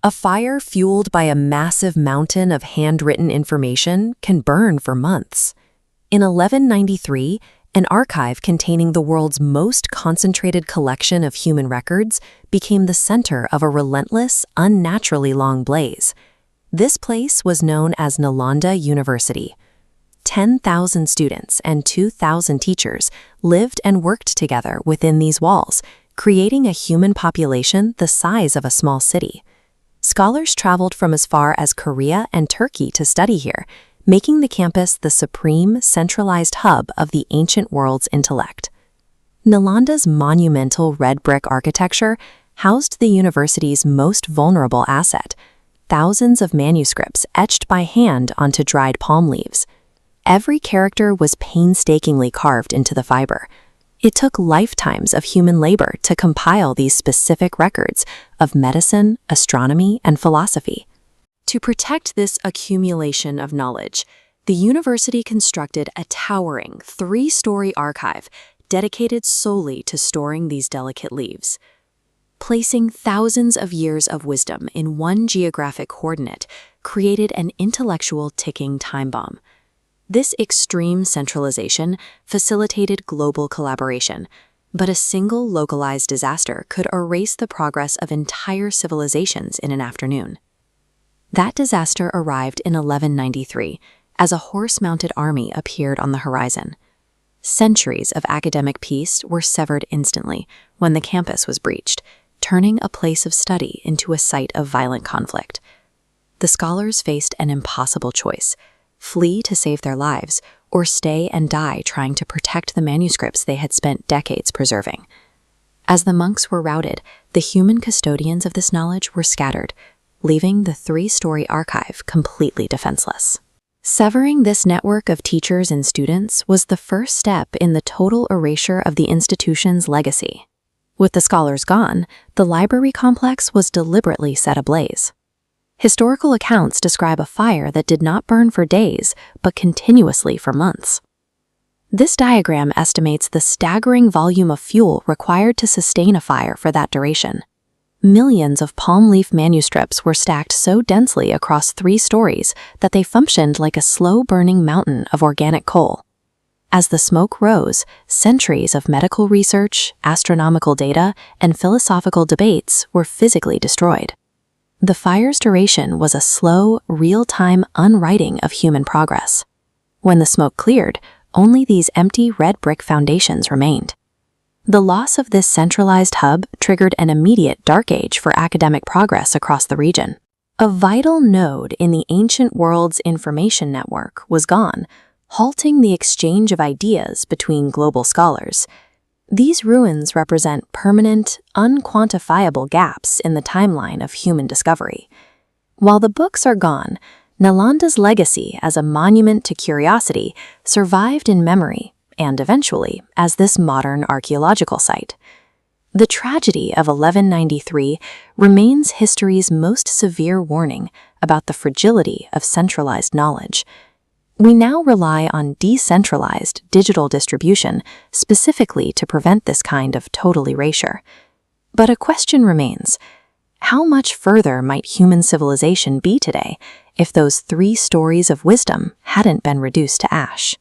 A fire fueled by a massive mountain of handwritten information can burn for months. In 1193, an archive containing the world's most concentrated collection of human records became the center of a relentless, unnaturally long blaze. This place was known as Nalanda University. 10,000 students and 2,000 teachers lived and worked together within these walls, creating a human population the size of a small city. Scholars traveled from as far as Korea and Turkey to study here, making the campus the supreme, centralized hub of the ancient world's intellect. Nalanda's monumental red brick architecture housed the university's most vulnerable asset, thousands of manuscripts etched by hand onto dried palm leaves. Every character was painstakingly carved into the fiber. It took lifetimes of human labor to compile these specific records of medicine, astronomy, and philosophy. To protect this accumulation of knowledge, the university constructed a towering 3-story archive dedicated solely to storing these delicate leaves. Placing thousands of years of wisdom in one geographic coordinate created an intellectual ticking time bomb. This extreme centralization facilitated global collaboration, but a single localized disaster could erase the progress of entire civilizations in an afternoon. That disaster arrived in 1193 as a horse-mounted army appeared on the horizon. Centuries of academic peace were severed instantly when the campus was breached, turning a place of study into a site of violent conflict. The scholars faced an impossible choice: flee to save their lives, or stay and die trying to protect the manuscripts they had spent decades preserving. As the monks were routed, the human custodians of this knowledge were scattered, leaving the 3-story archive completely defenseless. Severing this network of teachers and students was the first step in the total erasure of the institution's legacy. With the scholars gone, the library complex was deliberately set ablaze. Historical accounts describe a fire that did not burn for days, but continuously for months. This diagram estimates the staggering volume of fuel required to sustain a fire for that duration. Millions of palm leaf manuscripts were stacked so densely across 3 stories that they functioned like a slow-burning mountain of organic coal. As the smoke rose, centuries of medical research, astronomical data, and philosophical debates were physically destroyed. The fire's duration was a slow, real-time unwriting of human progress. When the smoke cleared, only these empty red brick foundations remained. The loss of this centralized hub triggered an immediate dark age for academic progress across the region. A vital node in the ancient world's information network was gone, halting the exchange of ideas between global scholars. These ruins represent permanent, unquantifiable gaps in the timeline of human discovery. While the books are gone, Nalanda's legacy as a monument to curiosity survived in memory and eventually as this modern archaeological site. The tragedy of 1193 remains history's most severe warning about the fragility of centralized knowledge. We now rely on decentralized digital distribution specifically to prevent this kind of total erasure. But a question remains: how much further might human civilization be today if those 3 stories of wisdom hadn't been reduced to ash?